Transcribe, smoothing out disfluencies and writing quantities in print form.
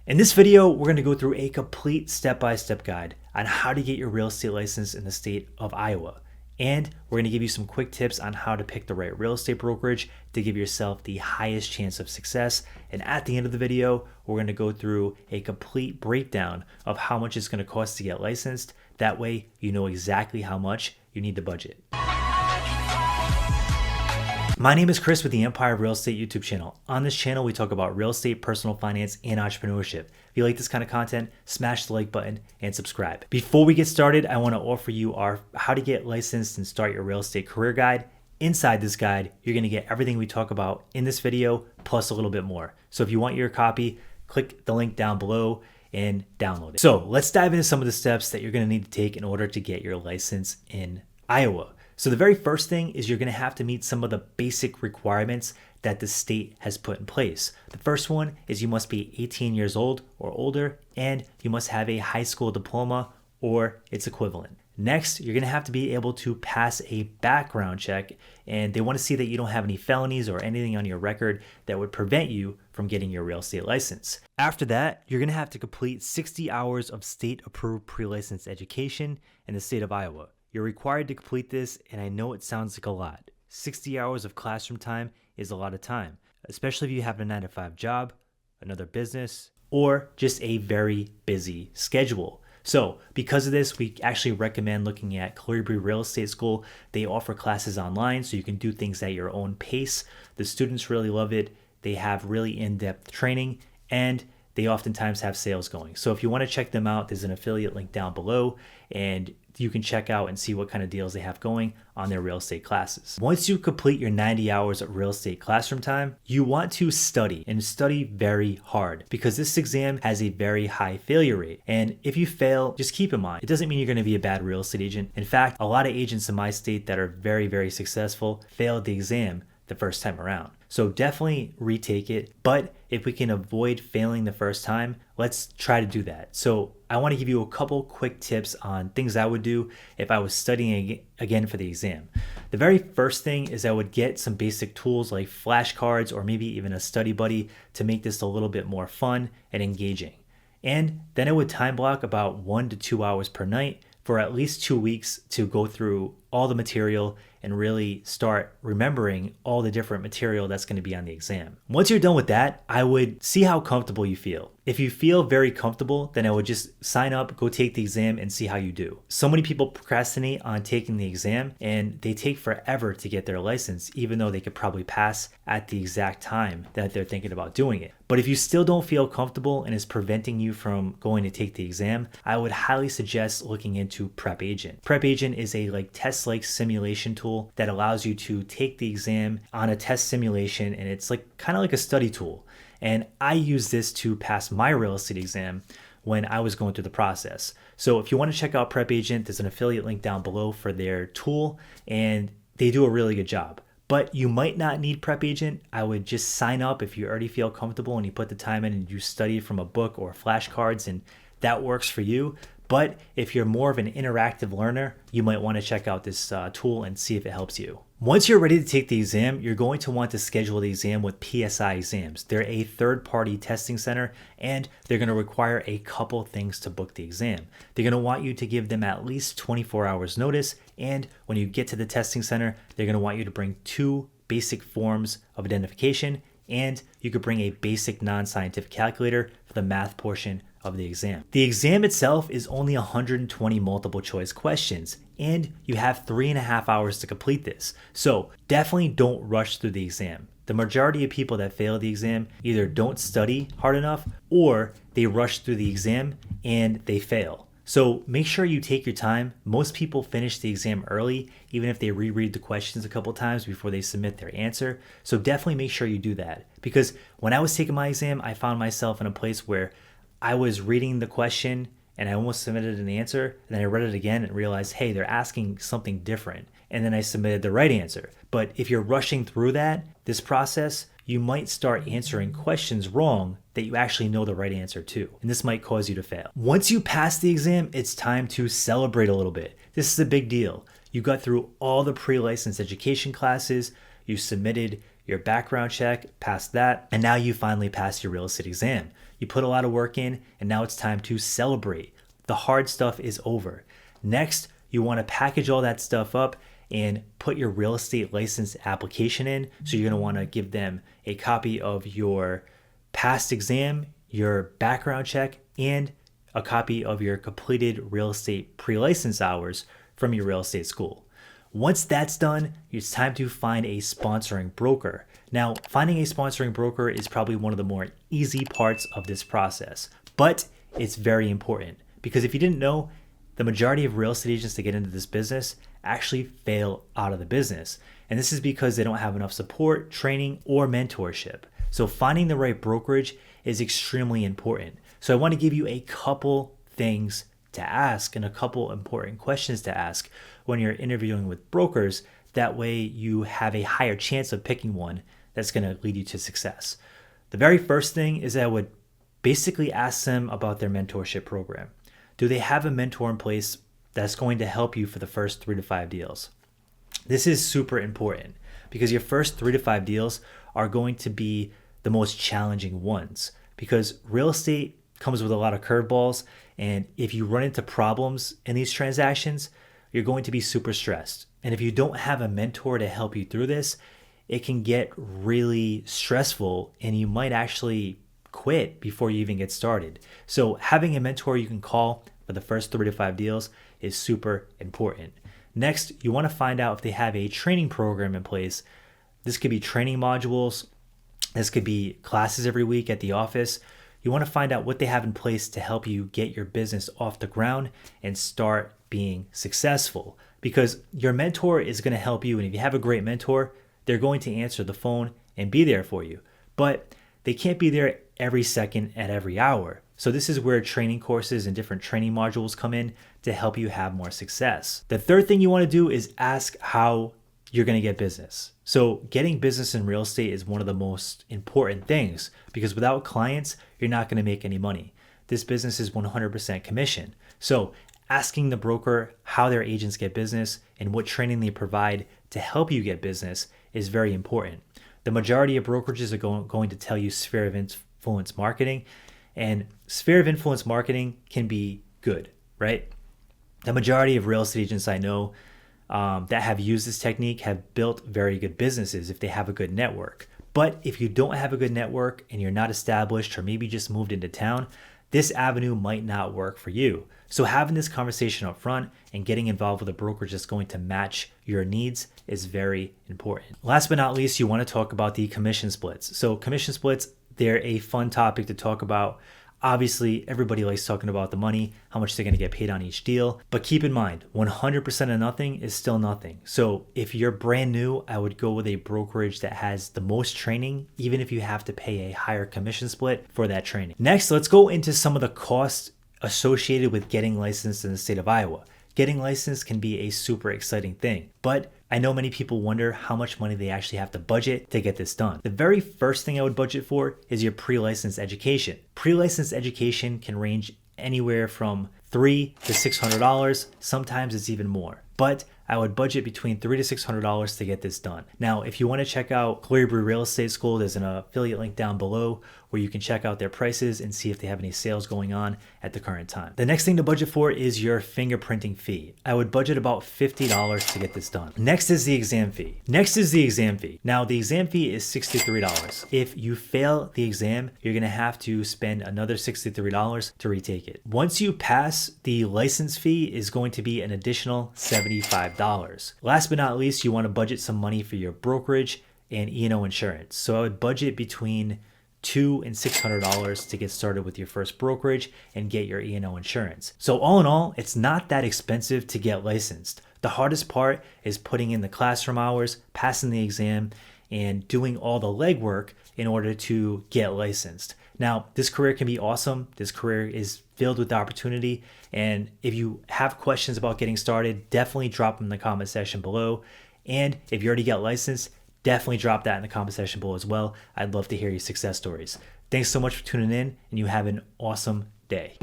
In this video, we're going to go through a complete step-by-step guide on how to get your real estate license in the state of Iowa. And we're going to give you some quick tips on how to pick the right real estate brokerage to give yourself the highest chance of success. And at the end of the video, we're going to go through a complete breakdown of how much it's going to cost to get licensed. That way, you know exactly how much you need to budget. My name is Chris with the Empire of Real Estate YouTube channel. On this channel, we talk about real estate, personal finance, and entrepreneurship. If you like this kind of content, smash the like button and subscribe. Before we get started, I want to offer you our How to Get Licensed and Start Your Real Estate Career Guide. Inside this guide, you're going to get everything we talk about in this video, plus a little bit more. So if you want your copy, click the link down below and download it. So let's dive into some of the steps that you're going to need to take in order to get your license in Iowa. So the very first thing is you're going to have to meet some of the basic requirements that the state has put in place. The first one is you must be 18 years old or older, and you must have a high school diploma or its equivalent. Next, you're going to have to be able to pass a background check, and they want to see that you don't have any felonies or anything on your record that would prevent you from getting your real estate license. After that, you're going to have to complete 60 hours of state-approved pre-license education in the state of Iowa. You're required to complete this, and I know it sounds like a lot. 60 hours of classroom time is a lot of time, especially if you have a 9-to-5 job, another business, or just a very busy schedule. So because of this, we actually recommend looking at Calibri Real Estate School. They offer classes online, so you can do things at your own pace. The students really love it. They have really in-depth training, and they oftentimes have sales going. So if you want to check them out, there's an affiliate link down below, and you can check out and see what kind of deals they have going on their real estate classes. Once you complete your 90 hours of real estate classroom time, you want to study and study very hard because this exam has a very high failure rate. And if you fail, just keep in mind, it doesn't mean you're going to be a bad real estate agent. In fact, a lot of agents in my state that are very, very successful failed the exam the first time around. So definitely retake it. But if we can avoid failing the first time, let's try to do that. So I want to give you a couple quick tips on things I would do if I was studying again for the exam. The very first thing is I would get some basic tools like flashcards or maybe even a study buddy to make this a little bit more fun and engaging. And then I would time block about 1 to 2 hours per night for at least 2 weeks to go through all the material and really start remembering all the different material that's going to be on the exam. Once you're done with that, I would see how comfortable you feel. If you feel very comfortable, then I would just sign up, go take the exam and see how you do. So many people procrastinate on taking the exam and they take forever to get their license, even though they could probably pass at the exact time that they're thinking about doing it. But if you still don't feel comfortable and is preventing you from going to take the exam, I would highly suggest looking into Prep Agent. Prep Agent is a test-like simulation tool that allows you to take the exam on a test simulation, and it's kind of like a study tool. And I use this to pass my real estate exam when I was going through the process. So if you want to check out Prep Agent, there's an affiliate link down below for their tool, and they do a really good job. But you might not need Prep Agent. I would just sign up if you already feel comfortable and you put the time in and you study from a book or flashcards, and that works for you. But if you're more of an interactive learner, you might want to check out this tool and see if it helps you. Once you're ready to take the exam, you're going to want to schedule the exam with PSI Exams. They're a third-party testing center, and they're going to require a couple things to book the exam. They're going to want you to give them at least 24 hours notice, and when you get to the testing center, they're going to want you to bring 2 basic forms of identification, and you could bring a basic non-scientific calculator for the math portion of the exam. The exam itself is only 120 multiple choice questions, and you have 3.5 hours to complete this. So definitely don't rush through the exam. The majority of people that fail the exam either don't study hard enough or they rush through the exam and they fail. So make sure you take your time. Most people finish the exam early, even if they reread the questions a couple times before they submit their answer. So definitely make sure you do that, because when I was taking my exam, I found myself in a place where I was reading the question and I almost submitted an answer, and then I read it again and realized, hey, they're asking something different. And then I submitted the right answer. But if you're rushing through this process, you might start answering questions wrong that you actually know the right answer to. And this might cause you to fail. Once you pass the exam, it's time to celebrate a little bit. This is a big deal. You got through all the pre-licensed education classes, you submitted your background check, passed that, and now you finally passed your real estate exam. You put a lot of work in, and now it's time to celebrate. The hard stuff is over. Next, you want to package all that stuff up and put your real estate license application in. So you're going to want to give them a copy of your past exam, your background check, and a copy of your completed real estate pre-license hours from your real estate school. Once that's done, it's time to find a sponsoring broker. Now, finding a sponsoring broker is probably one of the more easy parts of this process, but it's very important because if you didn't know, the majority of real estate agents that get into this business actually fail out of the business. And this is because they don't have enough support, training, or mentorship. So finding the right brokerage is extremely important. So I want to give you a couple things to ask and a couple important questions to ask when you're interviewing with brokers. That way you have a higher chance of picking one that's going to lead you to success. The very first thing is I would basically ask them about their mentorship program. Do they have a mentor in place that's going to help you for the first 3 to 5 deals? This is super important because your first 3 to 5 deals are going to be the most challenging ones because real estate comes with a lot of curveballs. And if you run into problems in these transactions, you're going to be super stressed. And if you don't have a mentor to help you through this, it can get really stressful and you might actually quit before you even get started. So having a mentor you can call for the first 3 to 5 deals is super important. Next, you want to find out if they have a training program in place. This could be training modules. This could be classes every week at the office. You want to find out what they have in place to help you get your business off the ground and start being successful, because your mentor is going to help you. And if you have a great mentor, they're going to answer the phone and be there for you, but they can't be there every second at every hour. So this is where training courses and different training modules come in to help you have more success. The third thing you want to do is ask how you're going to get business. So getting business in real estate is one of the most important things because without clients, you're not going to make any money. This business is 100% commission. So asking the broker how their agents get business and what training they provide to help you get business is very important. The majority of brokerages are going to tell you sphere of influence marketing, and sphere of influence marketing can be good, right? The majority of real estate agents I know that have used this technique have built very good businesses if they have a good network. But if you don't have a good network and you're not established or maybe just moved into town, this avenue might not work for you. So having this conversation up front and getting involved with a brokerage that's going to match your needs is very important. Last but not least, you want to talk about the commission splits. So commission splits, they're a fun topic to talk about. Obviously, everybody likes talking about the money, how much they're going to get paid on each deal. But keep in mind, 100% of nothing is still nothing. So if you're brand new, I would go with a brokerage that has the most training, even if you have to pay a higher commission split for that training. Next, let's go into some of the costs associated with getting licensed in the state of Iowa. Getting licensed can be a super exciting thing, but I know many people wonder how much money they actually have to budget to get this done. The very first thing I would budget for is your pre-license education. Pre-license education can range anywhere from $300 to $600. Sometimes it's even more, but I would budget between $300 to $600 to get this done. Now, if you want to check out Clearbury Real Estate School, there's an affiliate link down below where you can check out their prices and see if they have any sales going on at the current time. The next thing to budget for is your fingerprinting fee. I would budget about $50 to get this done. Next is the exam fee. Now, the exam fee is $63. If you fail the exam, you're going to have to spend another $63 to retake it. Once you pass, the license fee is going to be an additional $75. Last but not least, you want to budget some money for your brokerage and E&O insurance. So I would budget between $200 and $600 to get started with your first brokerage and get your E&O insurance. So all in all, it's not that expensive to get licensed. The hardest part is putting in the classroom hours, passing the exam, and doing all the legwork in order to get licensed. Now, this career can be awesome. This career is filled with opportunity. And if you have questions about getting started, definitely drop them in the comment section below. And if you already got licensed, definitely drop that in the comment section below as well. I'd love to hear your success stories. Thanks so much for tuning in, and you have an awesome day.